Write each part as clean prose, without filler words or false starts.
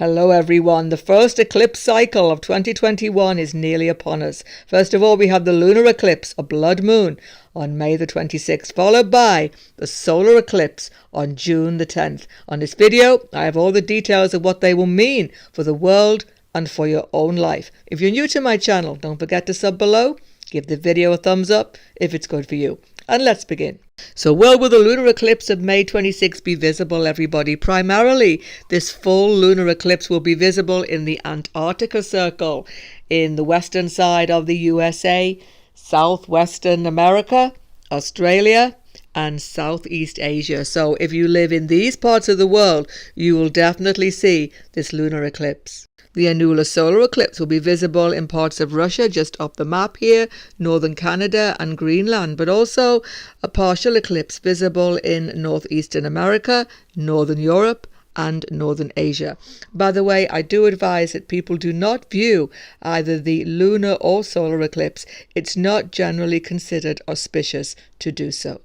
Hello everyone. The first eclipse cycle of 2021 is nearly upon us. First of all, we have the lunar eclipse, a blood moon, on May the 26th, followed by the solar eclipse on June the 10th. On this video, I have all the details of what they will mean for the world and for your own life. If you're new to my channel, don't forget to sub below, give the video a thumbs up if it's good for you. And let's begin. So will the lunar eclipse of May 26 be visible, everybody? Primarily, this full lunar eclipse will be visible in the Antarctica Circle, in the western side of the USA, southwestern America, Australia, and Southeast Asia. So if you live in these parts of the world, you will definitely see this lunar eclipse. The annular solar eclipse will be visible in parts of Russia, just off the map here, northern Canada and Greenland, but also a partial eclipse visible in northeastern America, northern Europe, and northern Asia. By the way, I do advise that people do not view either the lunar or solar eclipse. It's not generally considered auspicious to do so.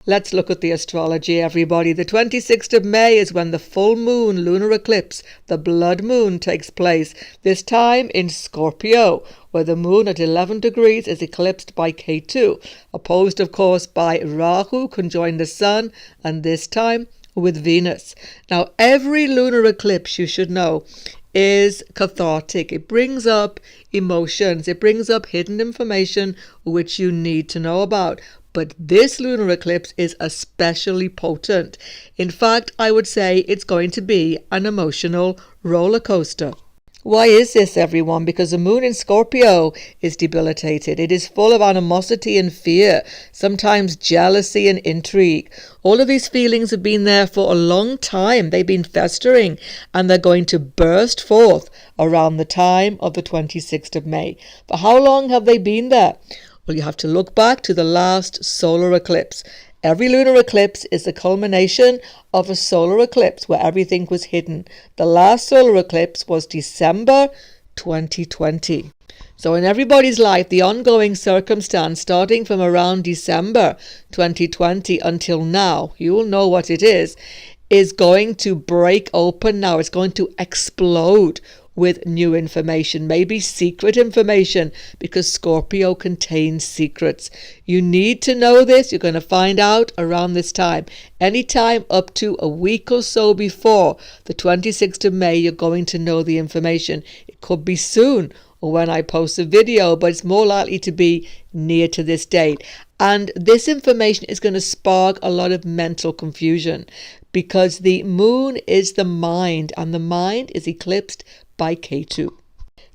Let's look at the astrology, everybody. The 26th of May is when the full moon lunar eclipse, the blood moon, takes place, this time in Scorpio, where the moon at 11 degrees is eclipsed by Ketu, opposed, of course, by Rahu, conjoined the sun, and this time with Venus. Now, every lunar eclipse, you should know, is cathartic. It brings up emotions. It brings up hidden information which you need to know about. But this lunar eclipse is especially potent. In fact, I would say it's going to be an emotional roller coaster. Why is this, everyone? Because the moon in Scorpio is debilitated. It is full of animosity and fear, sometimes jealousy and intrigue. All of these feelings have been there for a long time. They've been festering, and they're going to burst forth around the time of the 26th of May. For how long have they been there? Well, you have to look back to the last solar eclipse. Every lunar eclipse is the culmination of a solar eclipse where everything was hidden. The last solar eclipse was December 2020. So in everybody's life, the ongoing circumstance starting from around December 2020 until now, you will know what it is going to break open now. It's going to explode with new information, maybe secret information, because Scorpio contains secrets. You need to know this. You're going to find out around this time. Anytime up to a week or so before the 26th of May, you're going to know the information. It could be soon or when I post a video, but it's more likely to be near to this date. And this information is going to spark a lot of mental confusion because the moon is the mind, and the mind is eclipsed by Ketu.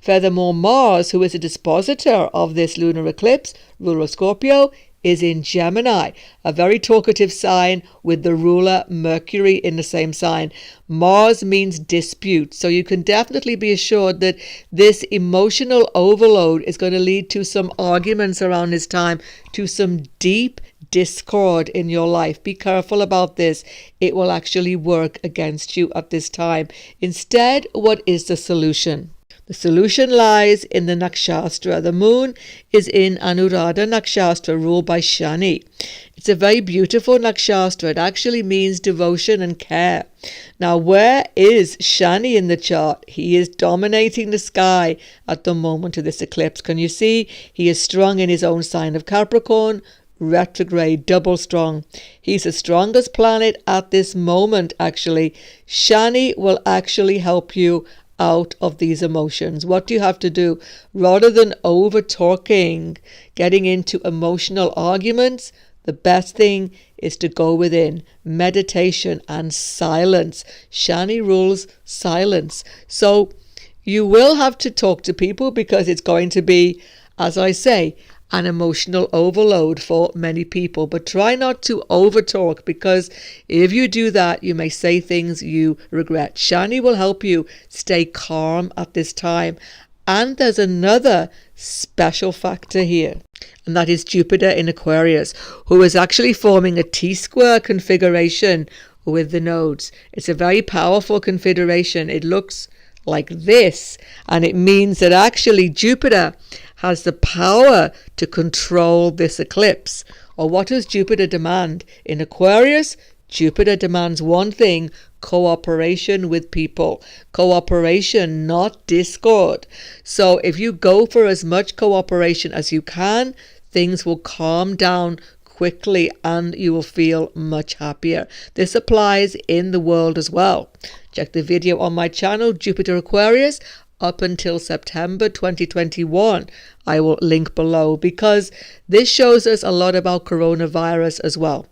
Furthermore, Mars, who is a dispositor of this lunar eclipse, ruler of Scorpio, is in Gemini, a very talkative sign with the ruler Mercury in the same sign. Mars means dispute, so you can definitely be assured that this emotional overload is going to lead to some arguments around this time, to some deep discord in your life. Be careful about this. It will actually work against you at this time. Instead, what is the solution? The solution lies in the nakshastra. The moon is in Anuradha nakshastra, ruled by Shani. It's a very beautiful nakshastra. It actually means devotion and care. Now, where is Shani in the chart? He is dominating the sky at the moment of this eclipse. Can you see? He is strong in his own sign of Capricorn, retrograde, double strong. He's the strongest planet at this moment, actually. Shani will actually help you out of these emotions. What do you have to do? Rather than over talking, getting into emotional arguments, the best thing is to go within. Meditation and silence. Shani rules silence. So you will have to talk to people because it's going to be, as I say, an emotional overload for many people. But try not to overtalk, because if you do that, you may say things you regret. Shani will help you stay calm at this time. And there's another special factor here, and that is Jupiter in Aquarius, who is actually forming a T-square configuration with the nodes. It's a very powerful configuration. It looks like this, and it means that actually Jupiter has the power to control this eclipse. Or what does Jupiter demand? In Aquarius, Jupiter demands one thing: cooperation with people. Cooperation, not discord. So if you go for as much cooperation as you can, things will calm down quickly and you will feel much happier. This applies in the world as well. Check the video on my channel, Jupiter Aquarius, up until September 2021. I will link below, because this shows us a lot about coronavirus as well.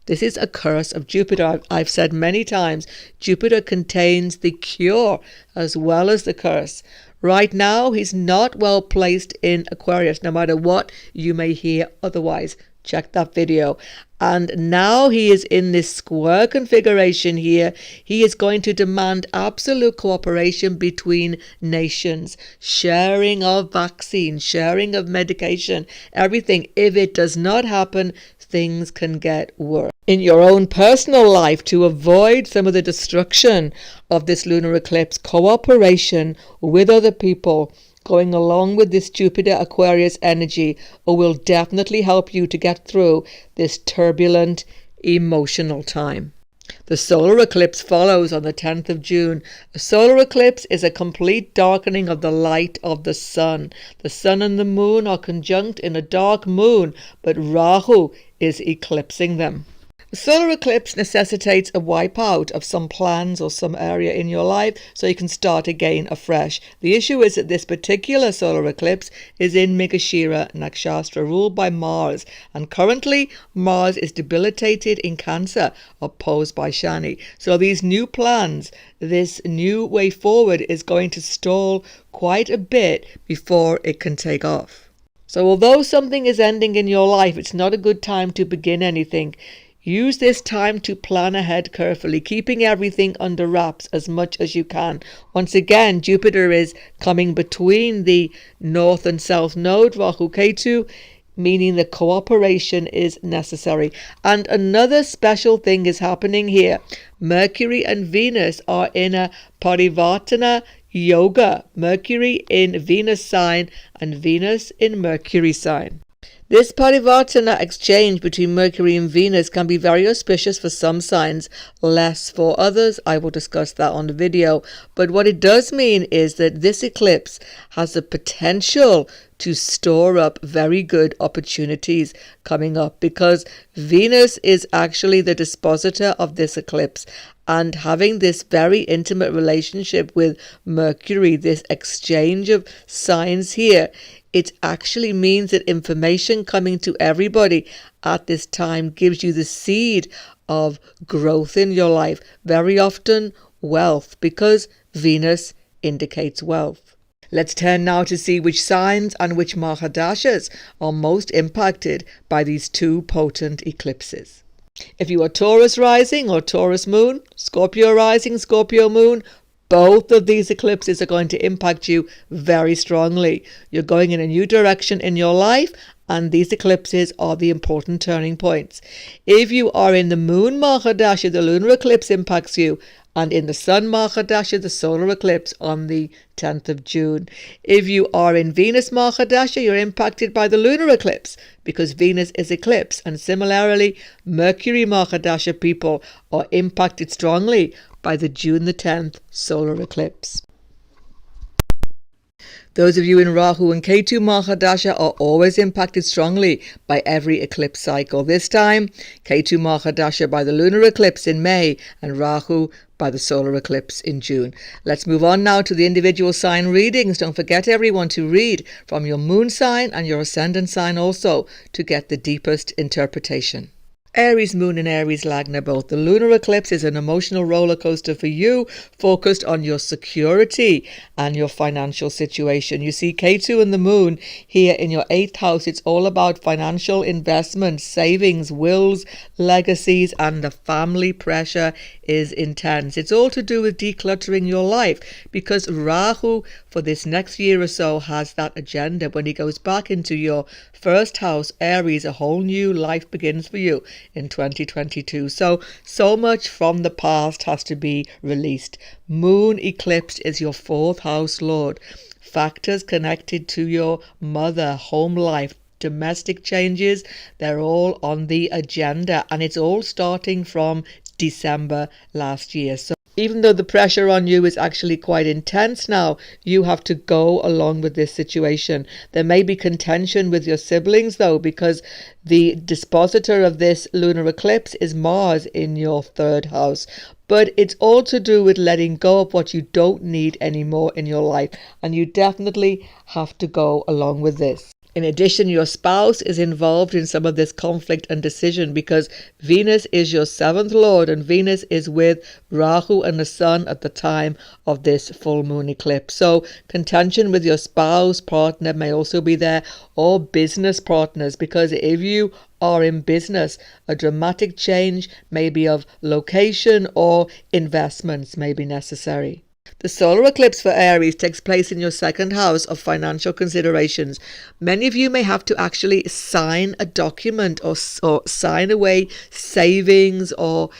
This is a curse of Jupiter. I've said many times, Jupiter contains the cure as well as the curse. Right now, he's not well placed in Aquarius, no matter what you may hear otherwise. Check that video. And now he is in this square configuration here. He is going to demand absolute cooperation between nations, sharing of vaccines, sharing of medication, everything. If it does not happen, things can get worse. In your own personal life, to avoid some of the destruction of this lunar eclipse, cooperation with other people, going along with this Jupiter Aquarius energy, will definitely help you to get through this turbulent emotional time. The solar eclipse follows on the 10th of June. A solar eclipse is a complete darkening of the light of the sun. The sun and the moon are conjunct in a dark moon, but Rahu is eclipsing them. The solar eclipse necessitates a wipeout of some plans or some area in your life so you can start again afresh. The issue is that this particular solar eclipse is in Mrigashira Nakshatra, ruled by Mars, and currently Mars is debilitated in Cancer, opposed by Shani. So these new plans, this new way forward, is going to stall quite a bit before it can take off. So although something is ending in your life, it's not a good time to begin anything. Use this time to plan ahead carefully, keeping everything under wraps as much as you can. Once again, Jupiter is coming between the north and south node, Rahu Ketu, meaning that cooperation is necessary. And another special thing is happening here. Mercury and Venus are in a Parivartana yoga. Mercury in Venus sign and Venus in Mercury sign. This Parivartana exchange between Mercury and Venus can be very auspicious for some signs, less for others. I will discuss that on the video. But what it does mean is that this eclipse has the potential to store up very good opportunities coming up, because Venus is actually the dispositor of this eclipse. And having this very intimate relationship with Mercury, this exchange of signs here, it actually means that information coming to everybody at this time gives you the seed of growth in your life. Very often wealth, because Venus indicates wealth. Let's turn now to see which signs and which Mahadashas are most impacted by these two potent eclipses. If you are Taurus rising or Taurus moon, Scorpio rising, Scorpio moon, both of these eclipses are going to impact you very strongly. You're going in a new direction in your life, and these eclipses are the important turning points. If you are in the moon Mahadasha, the lunar eclipse impacts you, and in the sun Mahadasha, the solar eclipse on the 10th of June. If you are in Venus Mahadasha, you're impacted by the lunar eclipse, because Venus is eclipsed, and similarly, Mercury Mahadasha people are impacted strongly by the June the 10th solar eclipse. Those of you in Rahu and Ketu Mahadasha are always impacted strongly by every eclipse cycle. This time, Ketu Mahadasha by the lunar eclipse in May and Rahu by the solar eclipse in June. Let's move on now to the individual sign readings. Don't forget, everyone, to read from your moon sign and your ascendant sign also to get the deepest interpretation. Aries moon and Aries Lagna both. The lunar eclipse is an emotional roller coaster for you, focused on your security and your financial situation. You see Ketu and the moon here in your 8th house. It's all about financial investments, savings, wills, legacies, and the family pressure is intense. It's all to do with decluttering your life, because Rahu for this next year or so has that agenda. When he goes back into your first house, Aries, a whole new life begins for you in 2022. So much from the past has to be released. Moon eclipse is your 4th house lord. Factors connected to your mother, home life, domestic changes, they're all on the agenda, and it's all starting from December last year. So Even though the pressure on you is actually quite intense now, you have to go along with this situation. There may be contention with your siblings though, because the dispositor of this lunar eclipse is Mars in your third house. But it's all to do with letting go of what you don't need anymore in your life. And you definitely have to go along with this. In addition, your spouse is involved in some of this conflict and decision because Venus is your seventh lord and Venus is with Rahu and the sun at the time of this full moon eclipse. So contention with your spouse, partner may also be there, or business partners, because if you are in business, a dramatic change maybe of location or investments may be necessary. The solar eclipse for Aries takes place in your second house of financial considerations. Many of you may have to actually sign a document or sign away savings or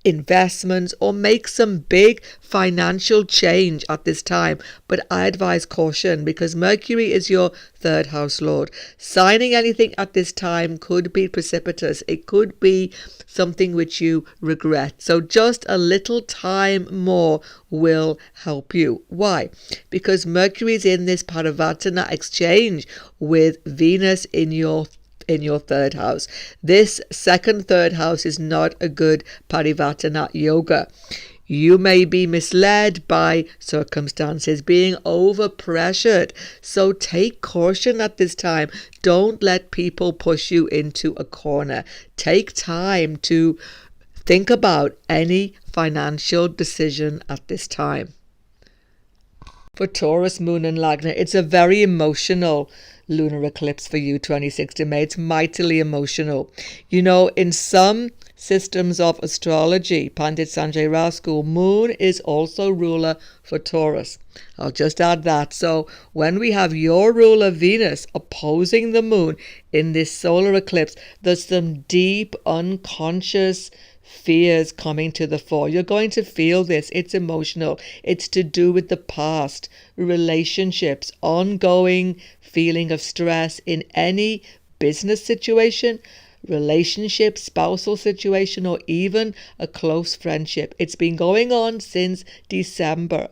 investments or make some big financial change at this time. But I advise caution because Mercury is your third house lord. Signing anything at this time could be precipitous. It could be something which you regret. So just a little time more will help you. Why? Because Mercury is in this Parivartana exchange with Venus in your third house. This third house is not a good Parivartana yoga. You may be misled by circumstances, being overpressured. So take caution at this time. Don't let people push you into a corner. Take time to think about any financial decision at this time. For Taurus, Moon and Lagna, it's a very emotional lunar eclipse for you, 26th of May. It's mightily emotional. You know, in some systems of astrology, Pandit Sanjay Rao school, Moon is also ruler for Taurus. I'll just add that. So when we have your ruler Venus opposing the Moon in this solar eclipse, there's some deep unconscious fears coming to the fore. You're going to feel this. It's emotional. It's to do with the past, relationships, ongoing feeling of stress in any business situation, relationship, spousal situation, or even a close friendship. It's been going on since December.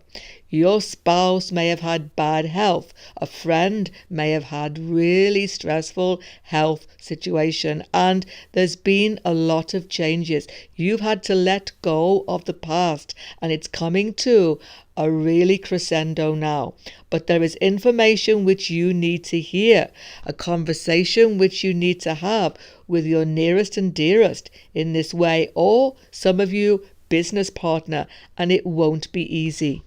Your spouse may have had bad health. A friend may have had really stressful health situation, and there's been a lot of changes. You've had to let go of the past, and it's coming to a really crescendo now. But there is information which you need to hear, a conversation which you need to have with your nearest and dearest in this way, or some of you business partner, and it won't be easy.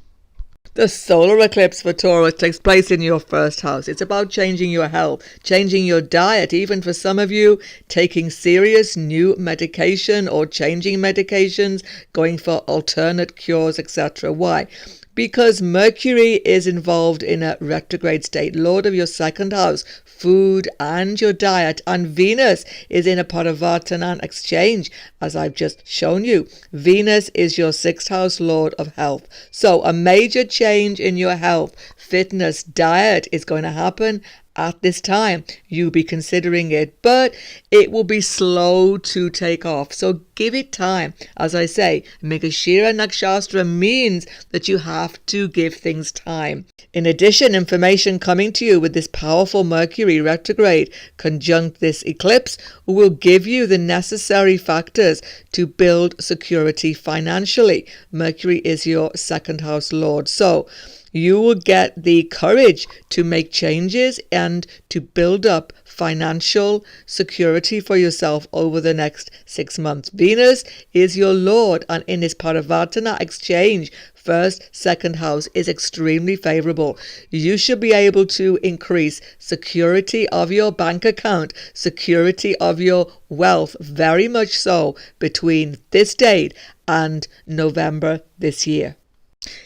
The solar eclipse for Taurus takes place in your first house. It's about changing your health, changing your diet, even for some of you, taking serious new medication or changing medications, going for alternate cures, etc. Why? Because Mercury is involved in a retrograde state, lord of your second house, food and your diet, and Venus is in a Parivartana exchange, as I've just shown you. Venus is your sixth house lord of health. So a major change in your health, fitness, diet is going to happen at this time. You'll be considering it, but it will be slow to take off. So give it time. As I say, Mrigashira Nakshastra means that you have to give things time. In addition, information coming to you with this powerful Mercury retrograde conjunct this eclipse will give you the necessary factors to build security financially. Mercury is your second house lord. So you will get the courage to make changes and to build up financial security for yourself over the next 6 months. Venus is your lord, and in this Parivartana exchange, first, second house is extremely favorable. You should be able to increase security of your bank account, security of your wealth, very much so between this date and November this year.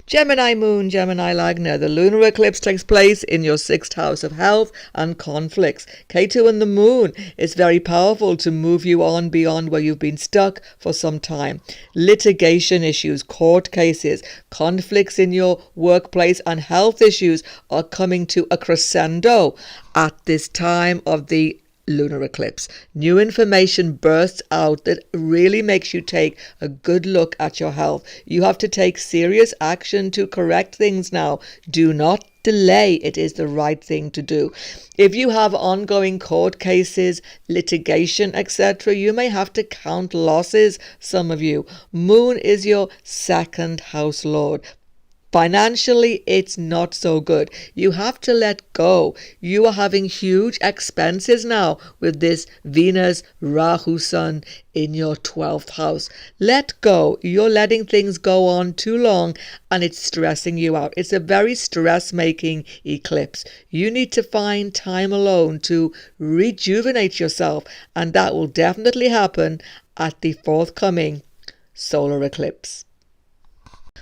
Gemini Moon, Gemini Lagna. The lunar eclipse takes place in your sixth house of health and conflicts. Ketu and the Moon is very powerful to move you on beyond where you've been stuck for some time. Litigation issues, court cases, conflicts in your workplace and health issues are coming to a crescendo at this time of the lunar eclipse. New information bursts out that really makes you take a good look at your health. You have to take serious action to correct things now. Do not delay. It is the right thing to do. If you have ongoing court cases, litigation, etc., you may have to count losses, some of you. Moon is your second house lord. Financially, it's not so good. You have to let go. You are having huge expenses now with this Venus Rahu Sun in your 12th house. Let go. You're letting things go on too long and it's stressing you out. It's a very stress-making eclipse. You need to find time alone to rejuvenate yourself, and that will definitely happen at the forthcoming solar eclipse.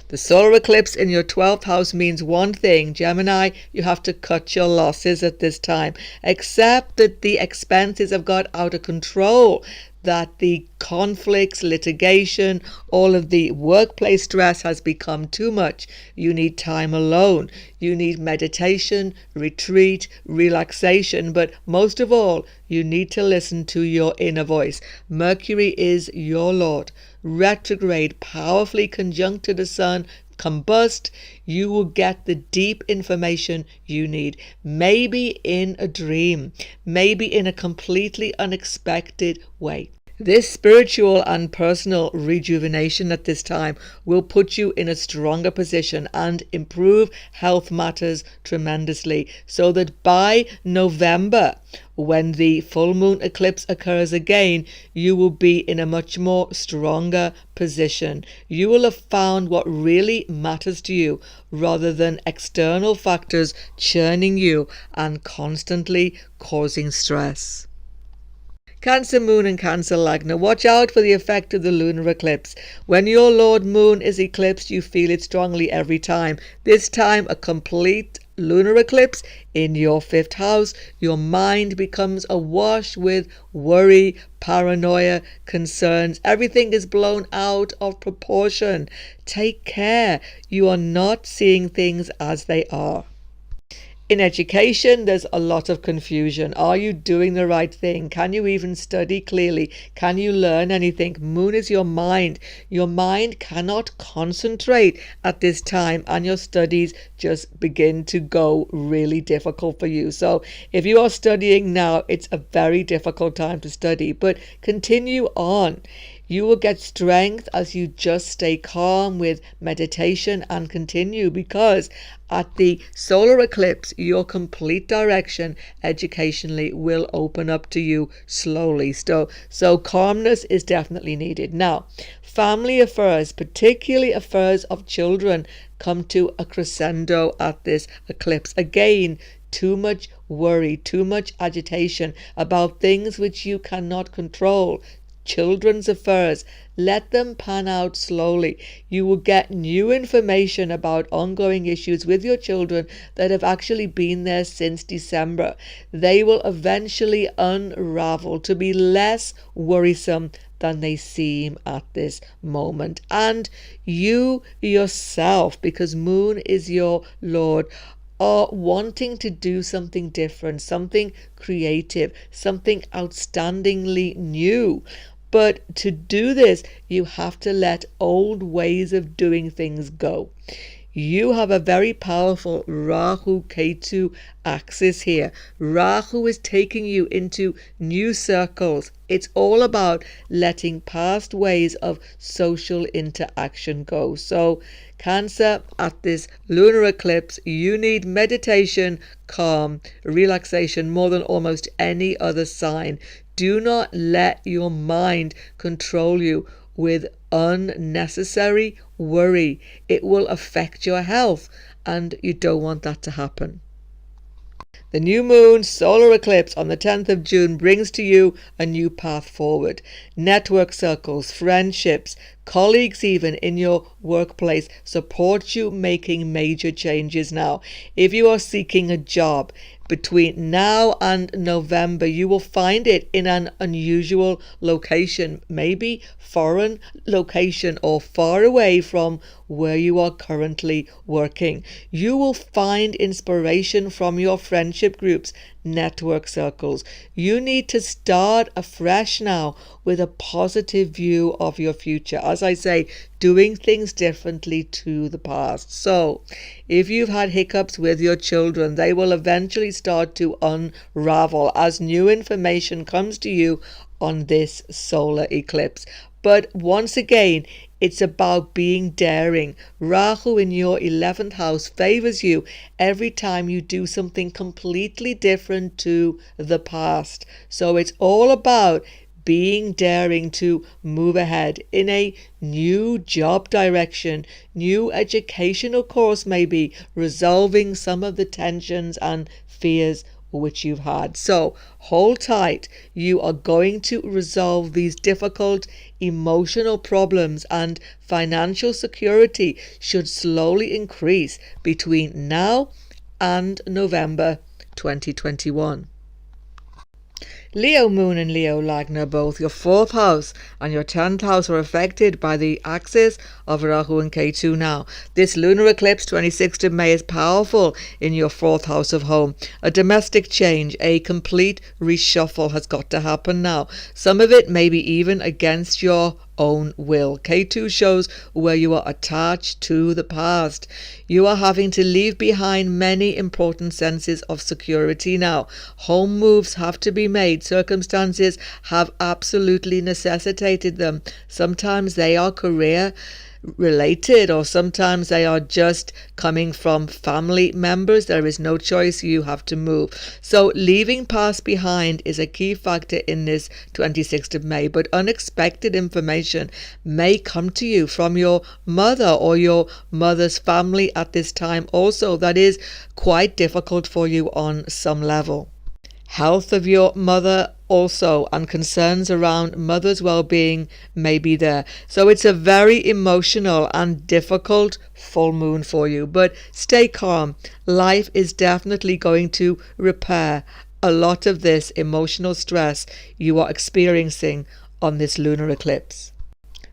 The solar eclipse in your 12th house means one thing, Gemini: you have to cut your losses at this time. Accept that the expenses have got out of control, that the conflicts, litigation, all of the workplace stress has become too much. You need time alone. You need meditation, retreat, relaxation, but most of all, you need to listen to your inner voice. Mercury is your lord. Retrograde, powerfully conjunct to the sun, combust. You will get the deep information you need, maybe in a dream, maybe in a completely unexpected way. This spiritual and personal rejuvenation at this time will put you in a stronger position and improve health matters tremendously, so that by November, when the full moon eclipse occurs again, you will be in a much more stronger position. You will have found what really matters to you, rather than external factors churning you and constantly causing stress. Cancer Moon and Cancer Lagna. Watch out for the effect of the lunar eclipse. When your Lord Moon is eclipsed, you feel it strongly every time. This time, a complete lunar eclipse in your 5th house. Your mind becomes awash with worry, paranoia, concerns. Everything is blown out of proportion. Take care. You are not seeing things as they are. In education, there's a lot of confusion. Are you doing the right thing? Can you even study clearly? Can you learn anything? Moon is your mind. Your mind cannot concentrate at this time, and your studies just begin to go really difficult for you. So if you are studying now, it's a very difficult time to study, but continue on. You will get strength as you just stay calm with meditation and continue, because at the solar eclipse, your complete direction educationally will open up to you slowly. So calmness is definitely needed. Now, family affairs, particularly affairs of children, come to a crescendo at this eclipse. Again, too much worry, too much agitation about things which you cannot control. Children's affairs, let them pan out slowly. You will get new information about ongoing issues with your children that have actually been there since December. They will eventually unravel to be less worrisome than they seem at this moment. And you yourself, because Moon is your Lord, are wanting to do something different, something creative, something outstandingly new. But to do this, you have to let old ways of doing things go. You have a very powerful Rahu-Ketu axis here. Rahu is taking you into new circles. It's all about letting past ways of social interaction go. So, Cancer, at this lunar eclipse, you need meditation, calm, relaxation more than almost any other sign. Do not let your mind control you with unnecessary worry. It will affect your health, and you don't want that to happen. The new moon solar eclipse on the 10th of June brings to you a new path forward. Network circles, friendships, colleagues even in your workplace support you making major changes now. If you are seeking a job, between now and November, you will find it in an unusual location, maybe foreign location or far away from where you are currently working. You will find inspiration from your friendship groups, network circles. You need to start afresh now with a positive view of your future. As I say, doing things differently to the past. So, if you've had hiccups with your children, they will eventually start to unravel as new information comes to you on this solar eclipse. But once again, it's about being daring. Rahu in your 11th house favors you every time you do something completely different to the past. So it's all about being daring to move ahead in a new job direction, new educational course, maybe resolving some of the tensions and fears which you've had. So hold tight. You are going to resolve these difficult emotional problems, and financial security should slowly increase between now and November 2021. Leo Moon and Leo Lagna, both your 4th house and your 10th house, are affected by the axis of Rahu and Ketu now. This lunar eclipse, 26th of May, is powerful in your 4th house of home. A domestic change, a complete reshuffle has got to happen now. Some of it may be even against your own will. K2 shows where you are attached to the past. You are having to leave behind many important senses of security now. Home moves have to be made. Circumstances have absolutely necessitated them. Sometimes they are career related, or sometimes they are just coming from family members. There is no choice, you have to move. So leaving past behind is a key factor in this 26th of May, but unexpected information may come to you from your mother or your mother's family at this time also. That is quite difficult for you on some level. Health of your mother also, and concerns around mother's well-being may be there. So it's a very emotional and difficult full moon for you, but stay calm. Life is definitely going to repair a lot of this emotional stress you are experiencing on this lunar eclipse.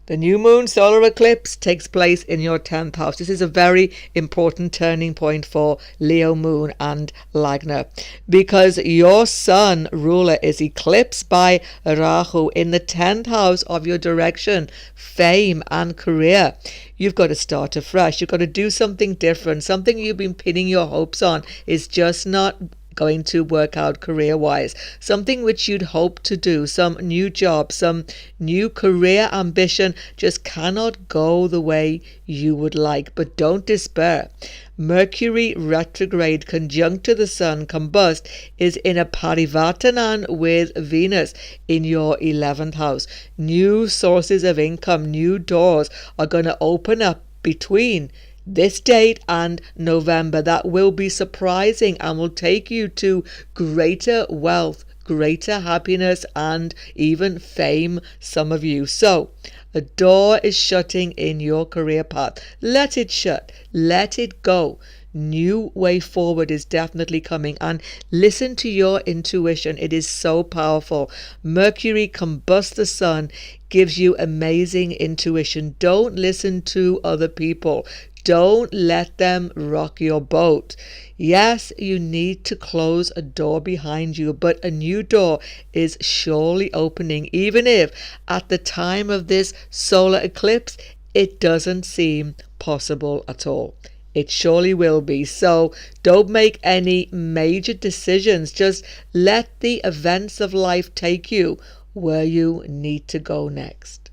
The new moon solar eclipse takes place in your 10th house. This is a very important turning point for Leo moon and Lagna, because your sun ruler is eclipsed by Rahu in the 10th house of your direction, fame and career. You've got to start afresh. You've got to do something different. Something you've been pinning your hopes on is just not going to work out career-wise. Something which you'd hope to do, some new job, some new career ambition, just cannot go the way you would like. But don't despair. Mercury retrograde conjunct to the sun, combust, is in a parivartanan with Venus in your 11th house. New sources of income, new doors are going to open up between this date and November that will be surprising and will take you to greater wealth, greater happiness, and even fame, some of you. So a door is shutting in your career path. Let it shut. Let it go. New way forward is definitely coming, and listen to your intuition. It is so powerful. Mercury combusts the sun, gives you amazing intuition. Don't listen to other people. Don't let them rock your boat. Yes, you need to close a door behind you, but a new door is surely opening, even if at the time of this solar eclipse it doesn't seem possible at all. It surely will be. So don't make any major decisions. Just let the events of life take you where you need to go next.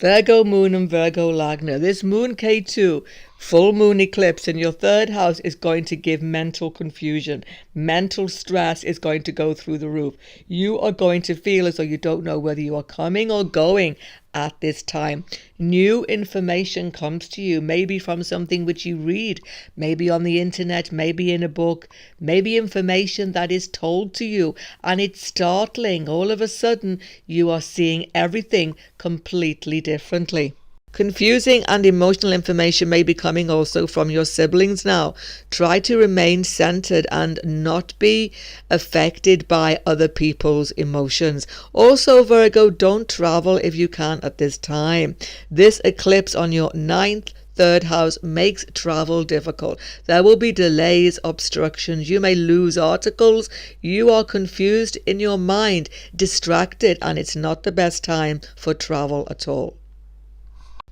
Virgo moon and Virgo Lagna. This moon K2 full moon eclipse in your 3rd house is going to give mental confusion. Mental stress is going to go through the roof. You are going to feel as though you don't know whether you are coming or going at this time. New information comes to you, maybe from something which you read, maybe on the internet, maybe in a book, maybe information that is told to you, and it's startling. All of a sudden, you are seeing everything completely differently. Confusing and emotional information may be coming also from your siblings now. Try to remain centered and not be affected by other people's emotions. Also, Virgo, don't travel if you can at this time. This eclipse on your 9th, third house makes travel difficult. There will be delays, obstructions. You may lose articles. You are confused in your mind, distracted, and it's not the best time for travel at all.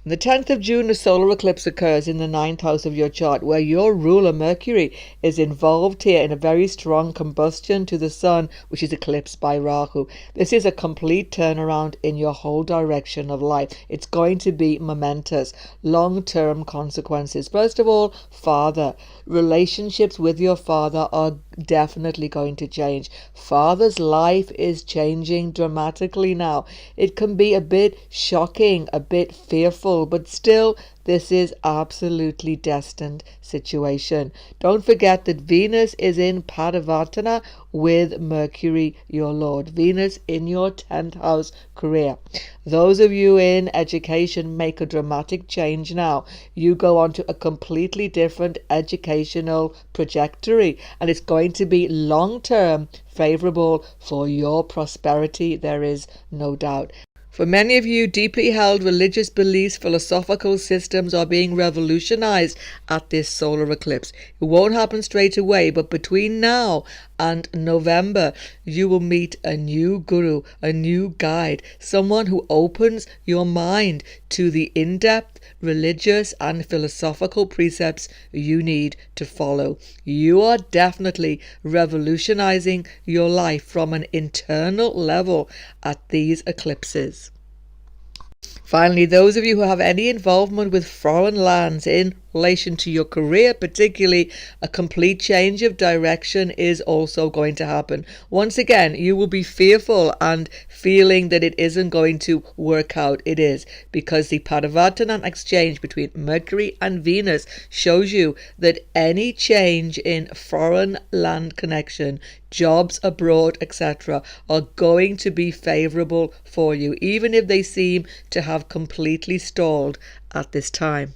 The 10th of June, a solar eclipse occurs in the 9th house of your chart, where your ruler Mercury is involved here in a very strong combustion to the sun, which is eclipsed by Rahu. This is a complete turnaround in your whole direction of life. It's going to be momentous, long-term consequences. First of all, father. Relationships with your father are definitely going to change. Father's life is changing dramatically now. It can be a bit shocking, a bit fearful, but still this is absolutely destined situation. Don't forget that Venus is in Padavatana with Mercury, your Lord. Venus in your 10th house, career. Those of you in education make a dramatic change now. You go on to a completely different educational trajectory, and it's going to be long-term favorable for your prosperity. There is no doubt. For many of you, deeply held religious beliefs, philosophical systems are being revolutionized at this solar eclipse. It won't happen straight away, but between now and November, you will meet a new guru, a new guide, someone who opens your mind to the in-depth religious and philosophical precepts you need to follow. You are definitely revolutionizing your life from an internal level at these eclipses. Finally, those of you who have any involvement with foreign lands in relation to your career, particularly, a complete change of direction is also going to happen. Once again, you will be fearful and feeling that it isn't going to work out. It is, because the Padavatana exchange between Mercury and Venus shows you that any change in foreign land connection, jobs abroad, etc., are going to be favorable for you, even if they seem to have completely stalled at this time.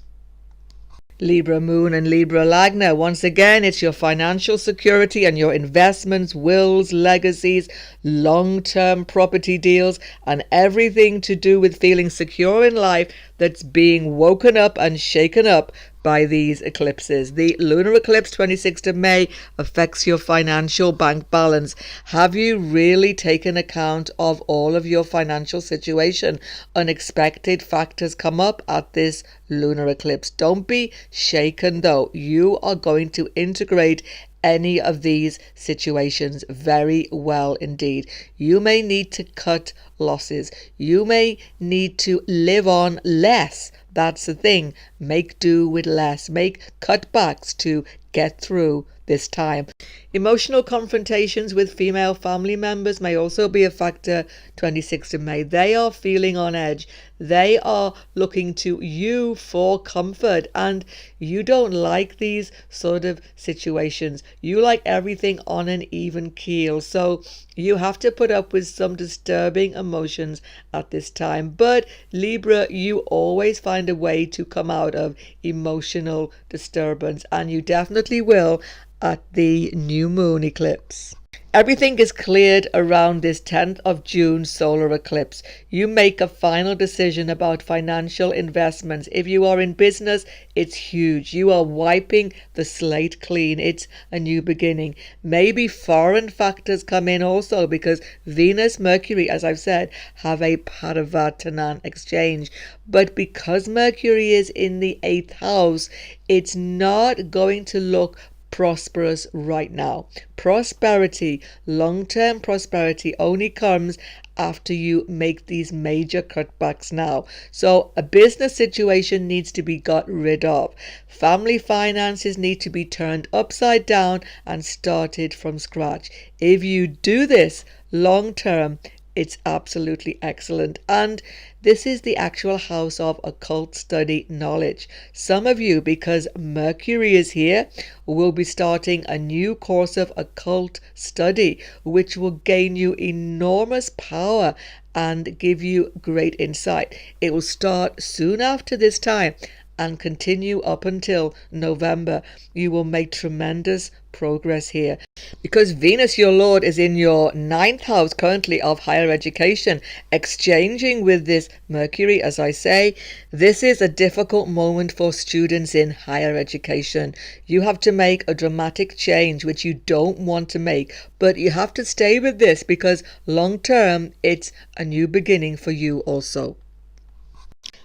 Libra Moon and Libra Lagna. Once again, it's your financial security and your investments, wills, legacies, long-term property deals, and everything to do with feeling secure in life that's being woken up and shaken up by these eclipses. The lunar eclipse, 26th of May, affects your financial bank balance. Have you really taken account of all of your financial situation? Unexpected factors come up at this lunar eclipse. Don't be shaken though. You are going to integrate any of these situations very well indeed. You may need to cut losses. You may need to live on less. That's the thing. Make do with less. Make cutbacks to get through this time. Emotional confrontations with female family members may also be a factor 26th of May. They are feeling on edge. They are looking to you for comfort, and you don't like these sort of situations. You like everything on an even keel. So you have to put up with some disturbing emotions at this time. But Libra, you always find a way to come out of emotional disturbance, and you definitely will at the new moon eclipse. Everything is cleared around this 10th of June solar eclipse. You make a final decision about financial investments. If you are in business, it's huge. You are wiping the slate clean. It's a new beginning. Maybe foreign factors come in also, because Venus, Mercury, as I've said, have a Padavatana exchange. But because Mercury is in the 8th house, it's not going to look prosperous right now. Prosperity, long-term prosperity, only comes after you make these major cutbacks now. So a business situation needs to be got rid of. Family finances need to be turned upside down and started from scratch. If you do this long term, it's absolutely excellent. And this is the actual house of occult study knowledge. Some of you, because Mercury is here, will be starting a new course of occult study, which will gain you enormous power and give you great insight. It will start soon after this time, and continue up until November, you will make tremendous progress here. Because Venus, your Lord, is in your 9th house currently of higher education, exchanging with this Mercury, as I say, this is a difficult moment for students in higher education. You have to make a dramatic change, which you don't want to make, but you have to stay with this because long term, it's a new beginning for you also.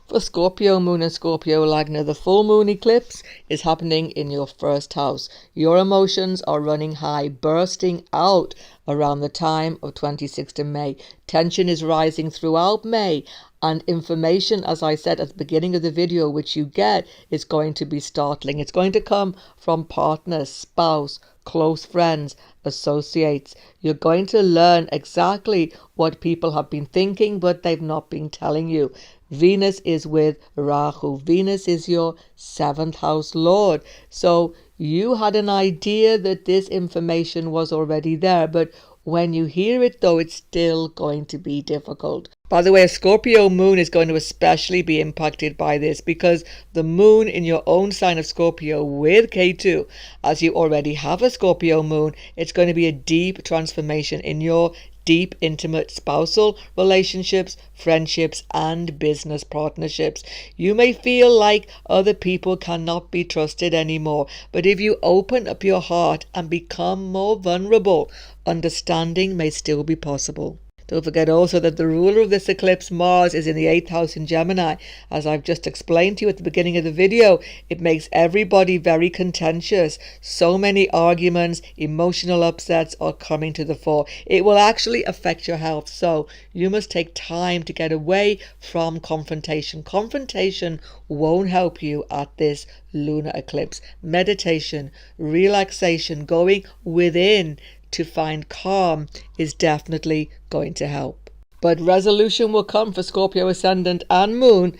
For Scorpio Moon and Scorpio Lagna, the full moon eclipse is happening in your 1st house. Your emotions are running high, bursting out around the time of 26th of May. Tension is rising throughout May, and information, as I said at the beginning of the video, which you get is going to be startling. It's going to come from partners, spouse, close friends, associates. You're going to learn exactly what people have been thinking, but they've not been telling you. Venus is with Rahu. Venus is your 7th house lord. So you had an idea that this information was already there, but when you hear it, though, it's still going to be difficult. By the way, a Scorpio moon is going to especially be impacted by this because the moon in your own sign of Scorpio with K2, as you already have a Scorpio moon, it's going to be a deep transformation in your deep, intimate spousal relationships, friendships, and business partnerships. You may feel like other people cannot be trusted anymore, but if you open up your heart and become more vulnerable, understanding may still be possible. Don't forget also that the ruler of this eclipse, Mars, is in the 8th house in Gemini. As I've just explained to you at the beginning of the video, it makes everybody very contentious. So many arguments, emotional upsets are coming to the fore. It will actually affect your health, so you must take time to get away from confrontation. Confrontation won't help you at this lunar eclipse. Meditation, relaxation, going within to find calm is definitely going to help. But resolution will come for Scorpio ascendant and moon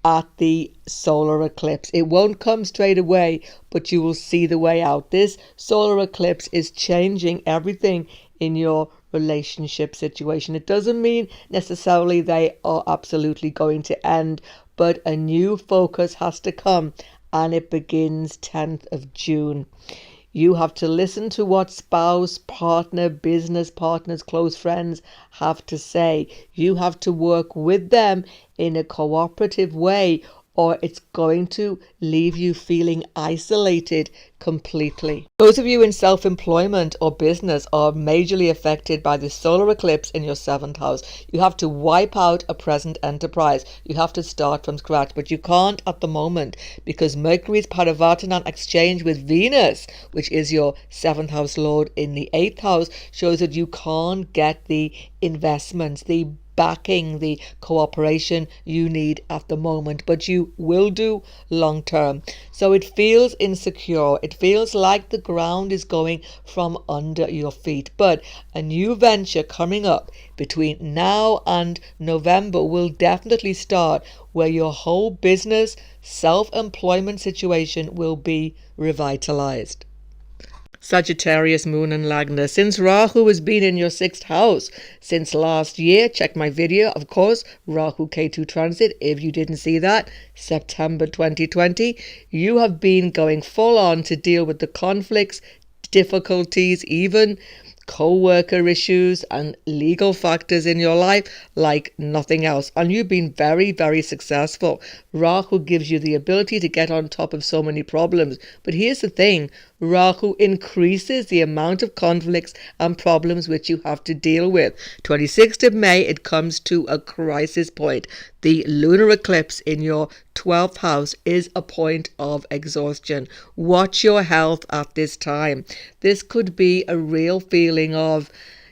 at the solar eclipse. It won't come straight away, but you will see the way out. This solar eclipse is changing everything in your relationship situation. It doesn't mean necessarily they are absolutely going to end, but a new focus has to come, and it begins 10th of June. You have to listen to what spouse, partner, business partners, close friends have to say. You have to work with them in a cooperative way, or it's going to leave you feeling isolated completely. Those of you in self-employment or business are majorly affected by the solar eclipse in your 7th house. You have to wipe out a present enterprise. You have to start from scratch, but you can't at the moment because Mercury's Parivartanan exchange with Venus, which is your 7th house lord in the 8th house, shows that you can't get the investments, the backing, the cooperation you need at the moment, but you will do long term. So it feels insecure. It feels like the ground is going from under your feet. But a new venture coming up between now and November will definitely start where your whole business, self-employment situation will be revitalized. Sagittarius Moon and Lagna. Since Rahu has been in your 6th house since last year, check my video, of course, Rahu K2 transit, if you didn't see that, September 2020, you have been going full on to deal with the conflicts, difficulties, even co-worker issues and legal factors in your life like nothing else, and you've been very, very successful. Rahu gives you the ability to get on top of so many problems, but here's the thing, Rahu increases the amount of conflicts and problems which you have to deal with. 26th of May, it comes to a crisis point. The lunar eclipse in your 12th house is a point of exhaustion. Watch your health at this time. This could be a real feeling of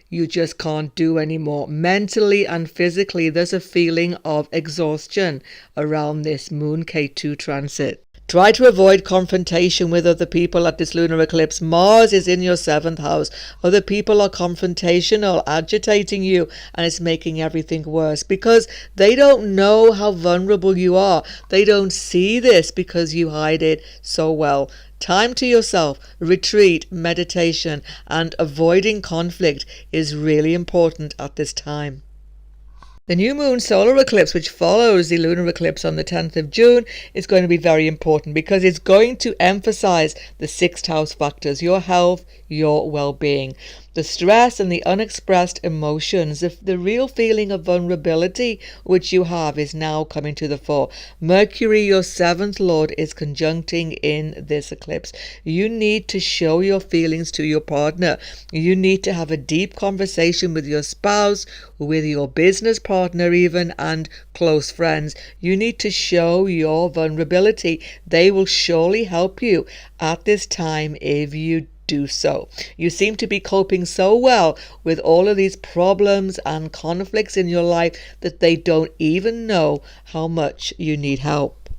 you just can't do anymore. Mentally and physically, there's a feeling of exhaustion around this Moon K2 transit. Try to avoid confrontation with other people at this lunar eclipse. Mars is in your 7th house. Other people are confrontational, agitating you, and it's making everything worse because they don't know how vulnerable you are. They don't see this because you hide it so well. Time to yourself, retreat, meditation, and avoiding conflict is really important at this time. The new moon solar eclipse, which follows the lunar eclipse on the 10th of June, is going to be very important because it's going to emphasize the sixth house factors, your health, your well-being. The stress and the unexpressed emotions, the real feeling of vulnerability which you have is now coming to the fore. Mercury, your seventh lord, is conjuncting in this eclipse. You need to show your feelings to your partner. You need to have a deep conversation with your spouse, with your business partner even, and close friends. You need to show your vulnerability. They will surely help you at this time if you do so. You seem to be coping so well with all of these problems and conflicts in your life that they don't even know how much you need help.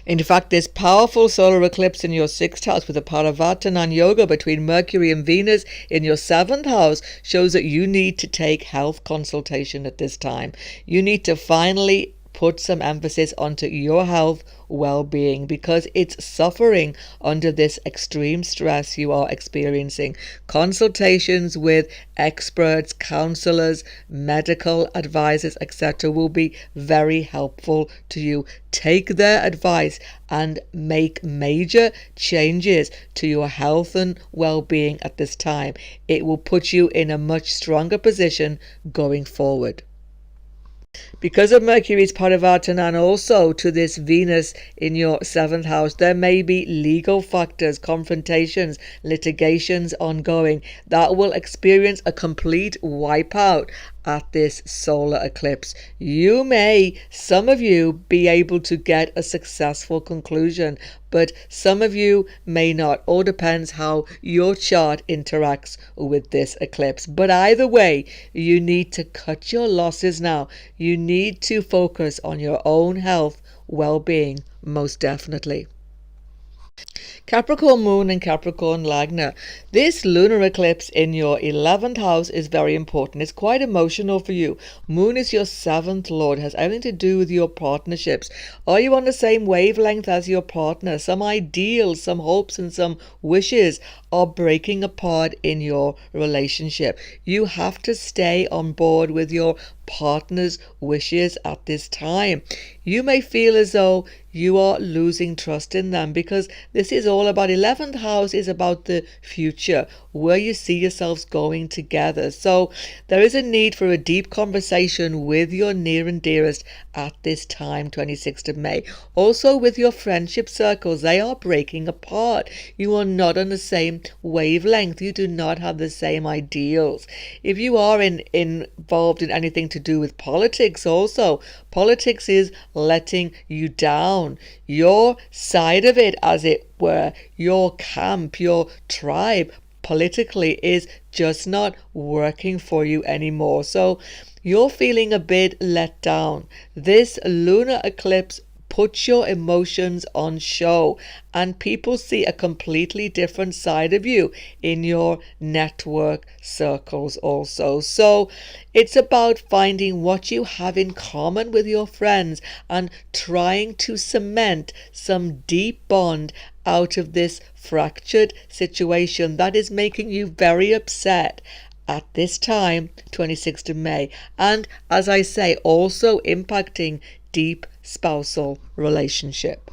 In fact, this powerful solar eclipse in your sixth house with a Paravatanana yoga between Mercury and Venus in your seventh house shows that you need to take health consultation at this time. You need to finally put some emphasis onto your health well-being because it's suffering under this extreme stress you are experiencing. Consultations with experts, counselors, medical advisors, etc. will be very helpful to you. Take their advice and make major changes to your health and well-being at this time. It will put you in a much stronger position going forward. Because of Mercury's Parivartanan also to this Venus in your seventh house, there may be legal factors, confrontations, litigations ongoing that will experience a complete wipeout at this solar eclipse. You may, some of you, be able to get a successful conclusion, but some of you may not. All depends how your chart interacts with this eclipse. But either way, you need to cut your losses now. You need to focus on your own health, well-being, most definitely. Capricorn Moon and Capricorn Lagna. This lunar eclipse in your 11th house is very important. It's quite emotional for you. Moon is your seventh lord, has everything to do with your partnerships. Are you on the same wavelength as your partner? Some ideals, some hopes, and some wishes are breaking apart in your relationship. You have to stay on board with your partner's wishes at this time. You may feel as though you are losing trust in them because this is all about 11th house is about the future, where you see yourselves going together. So there is a need for a deep conversation with your near and dearest at this time, 26th of May. Also with your friendship circles, they are breaking apart. You are not on the same wavelength. You do not have the same ideals. If you are involved in anything to do with politics also, politics is letting you down. Your side of it, as it were, your camp, your tribe, politically is just not working for you anymore. So you're feeling a bit let down. This lunar eclipse puts your emotions on show and people see a completely different side of you in your network circles also. So it's about finding what you have in common with your friends and trying to cement some deep bond out of this fractured situation that is making you very upset at this time, 26th of May, and as I say, also impacting deep spousal relationship.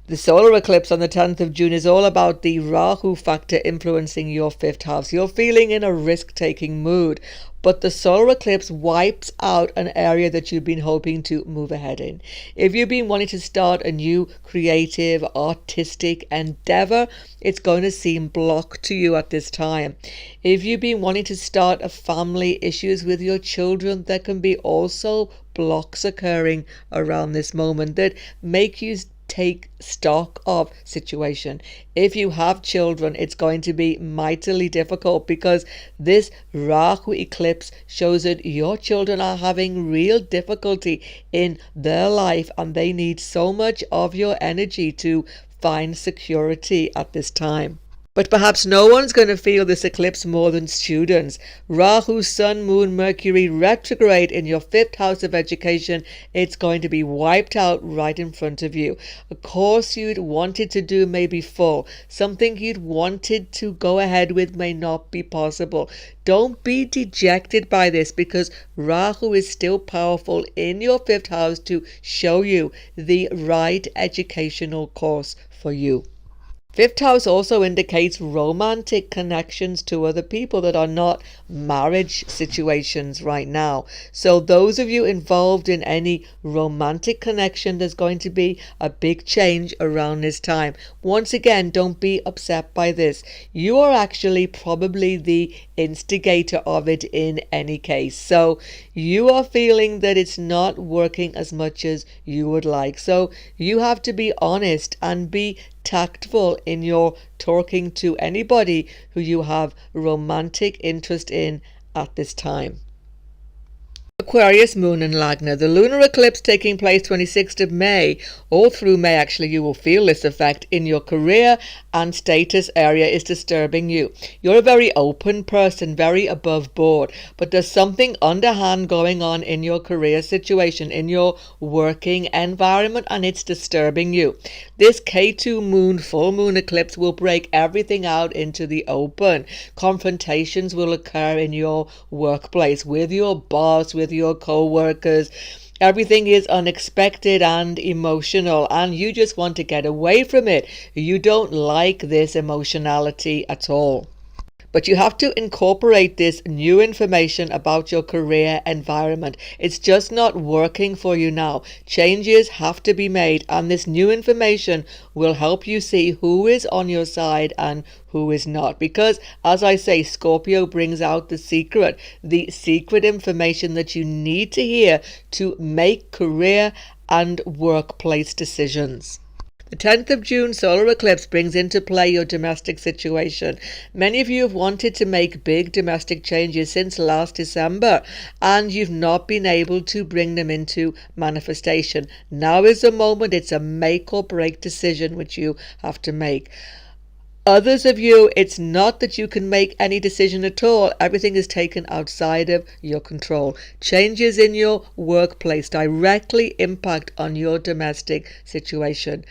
The solar eclipse on the 10th of June is all about the Rahu factor influencing your fifth house. You're feeling in a risk-taking mood, but the solar eclipse wipes out an area that you've been hoping to move ahead in. If you've been wanting to start a new creative, artistic endeavor, it's going to seem blocked to you at this time. If you've been wanting to start a family issues with your children, there can be also blocks occurring around this moment that make you take stock of situation. If you have children, it's going to be mightily difficult because this Rahu eclipse shows that your children are having real difficulty in their life and they need so much of your energy to find security at this time. But perhaps no one's going to feel this eclipse more than students. Rahu, Sun, Moon, Mercury retrograde in your fifth house of education. It's going to be wiped out right in front of you. A course you'd wanted to do may be full. Something you'd wanted to go ahead with may not be possible. Don't be dejected by this, because Rahu is still powerful in your fifth house to show you the right educational course for you. Fifth house also indicates romantic connections to other people that are not marriage situations right now. So those of you involved in any romantic connection, there's going to be a big change around this time. Once again, don't be upset by this. You are actually probably the instigator of it in any case. So you are feeling that it's not working as much as you would like. So you have to be honest and be tactful in your talking to anybody who you have romantic interest in at this time. Aquarius, Moon and Lagna. The lunar eclipse taking place 26th of May. All through May, actually, you will feel this effect in your career and status area is disturbing you. You're a very open person, very above board, but there's something underhand going on in your career situation, in your working environment, and it's disturbing you. This K2 moon, full moon eclipse will break everything out into the open. Confrontations will occur in your workplace, with your boss, with your co-workers. Everything is unexpected and emotional, and you just want to get away from it. You don't like this emotionality at all. But you have to incorporate this new information about your career environment. It's just not working for you now. Changes have to be made, and this new information will help you see who is on your side and who is not. Because, as I say, Scorpio brings out the secret information that you need to hear to make career and workplace decisions. The 10th of June solar eclipse brings into play your domestic situation. Many of you have wanted to make big domestic changes since last December, and you've not been able to bring them into manifestation. Now is the moment. It's a make or break decision which you have to make. Others of you, it's not that you can make any decision at all. Everything is taken outside of your control. Changes in your workplace directly impact on your domestic situation.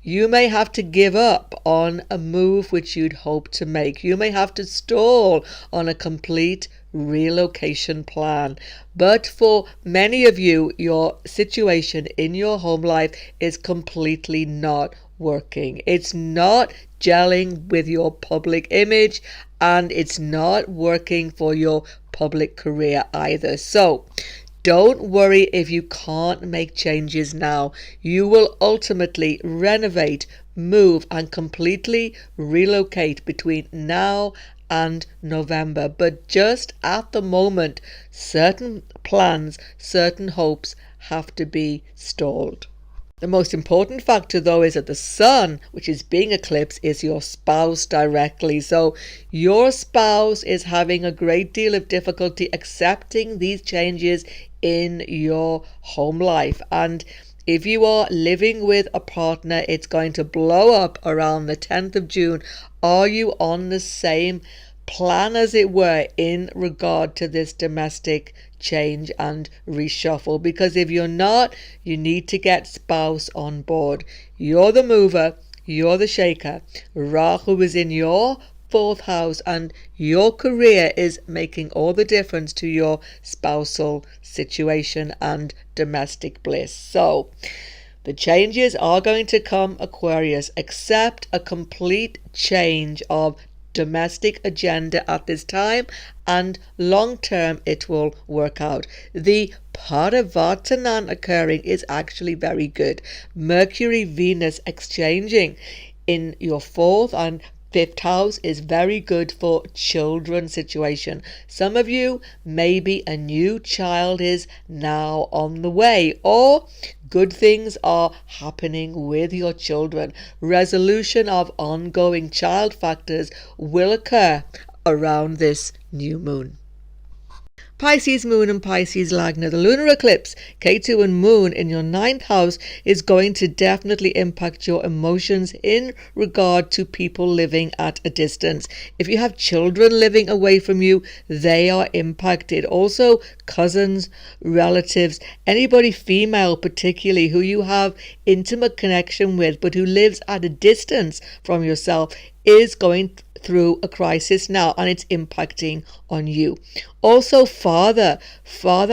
You may have to give up on a move which you'd hoped to make. You may have to stall on a complete relocation plan. But for many of you, your situation in your home life is completely not working. It's not gelling with your public image, and it's not working for your public career either. So don't worry if you can't make changes now. You will ultimately renovate, move, and completely relocate between now and November. But just at the moment, certain plans, certain hopes have to be stalled. The most important factor, though, is that the sun, which is being eclipsed, is your spouse directly. So your spouse is having a great deal of difficulty accepting these changes in your home life. And if you are living with a partner, it's going to blow up around the 10th of June. Are you on the same plan, as it were, in regard to this domestic change and reshuffle? Because if you're not, you need to get spouse on board. You're the mover, you're the shaker. Rahu is in your fourth house, and your career is making all the difference to your spousal situation and domestic bliss. So the changes are going to come, Aquarius. Accept a complete change of domestic agenda at this time, and long term it will work out. The Parivartanan occurring is actually very good. Mercury Venus exchanging in your fourth and fifth house is very good for children situation. Some of you, maybe a new child is now on the way, or good things are happening with your children. Resolution of ongoing child factors will occur around this new moon. Pisces Moon and Pisces Lagna. The lunar eclipse, Ketu and Moon in your 9th house, is going to definitely impact your emotions in regard to people living at a distance. If you have children living away from you, they are impacted. Also, cousins, relatives, anybody female particularly who you have intimate connection with but who lives at a distance from yourself is going through a crisis now, and it's impacting on you. Also, father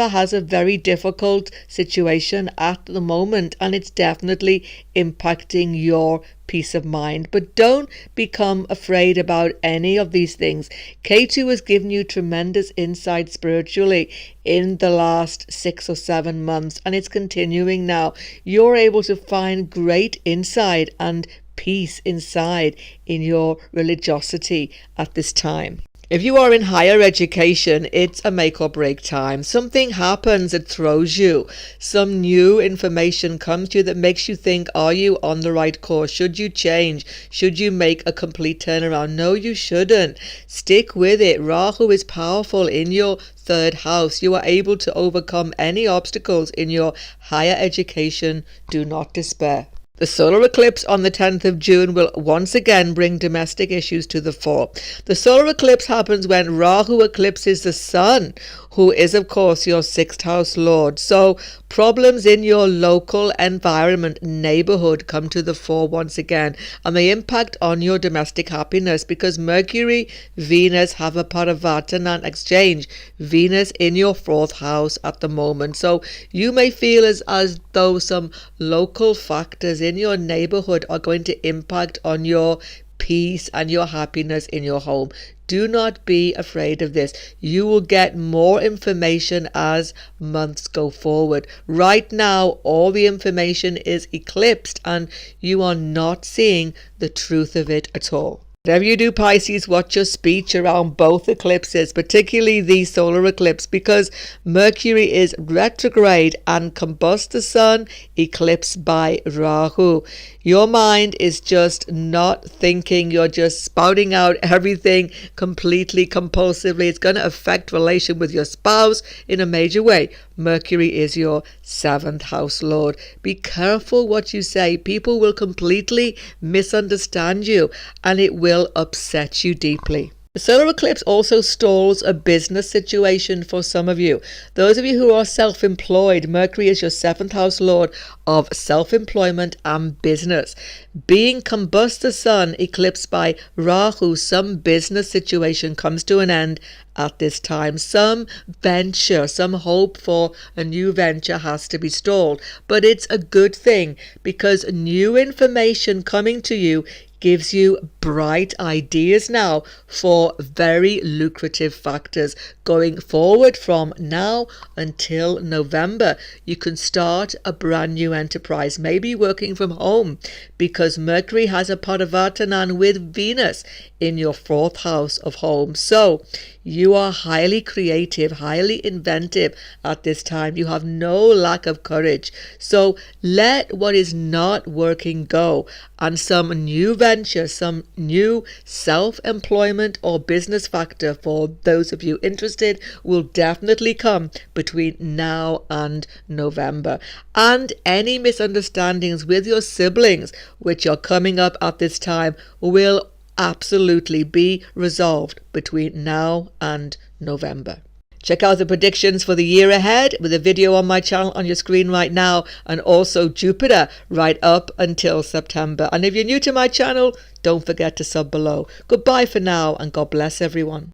has a very difficult situation at the moment, and it's definitely impacting your peace of mind. But don't become afraid about any of these things. K2 has given you tremendous insight spiritually in the last 6 or 7 months, and it's continuing now. You're able to find great insight and peace inside in your religiosity at this time. If you are in higher education, it's a make or break time. Something happens that throws you. Some new information comes to you that makes you think, are you on the right course? Should you change? Should you make a complete turnaround? No, you shouldn't. Stick with it. Rahu is powerful in your 3rd house. You are able to overcome any obstacles in your higher education. Do not despair. The solar eclipse on the 10th of June will once again bring domestic issues to the fore. The solar eclipse happens when Rahu eclipses the sun, who is of course your 6th house lord. So problems in your local environment, neighborhood come to the fore once again, and they impact on your domestic happiness because Mercury, Venus have a Parivartanan exchange. Venus in your 4th house at the moment. So you may feel as though some local factors in your neighborhood are going to impact on your peace and your happiness in your home. Do not be afraid of this. You will get more information as months go forward. Right now, all the information is eclipsed and you are not seeing the truth of it at all. Whatever you do, Pisces, watch your speech around both eclipses, particularly the solar eclipse, because Mercury is retrograde and combusts the sun, eclipsed by Rahu. Your mind is just not thinking. You're just spouting out everything completely, compulsively. It's going to affect relation with your spouse in a major way. Mercury is your 7th house lord. Be careful what you say. People will completely misunderstand you, and it will upset you deeply. The solar eclipse also stalls a business situation for some of you. Those of you who are self-employed, Mercury is your 7th house lord of self-employment and business. Being combust the sun, eclipsed by Rahu, some business situation comes to an end at this time. Some venture, some hope for a new venture has to be stalled. But it's a good thing because new information coming to you gives you bright ideas now for very lucrative factors going forward from now until November. You can start a brand new enterprise, maybe working from home, because Mercury has a Parivartanan with Venus in your 4th house of home. So you are highly creative, highly inventive at this time. You have no lack of courage. So let what is not working go, and some new venture, some new self-employment or business factor for those of you interested will definitely come between now and November. And any misunderstandings with your siblings which are coming up at this time will absolutely be resolved between now and November. Check out the predictions for the year ahead with a video on my channel on your screen right now, and also Jupiter right up until September. And if you're new to my channel, don't forget to sub below. Goodbye for now, and God bless everyone.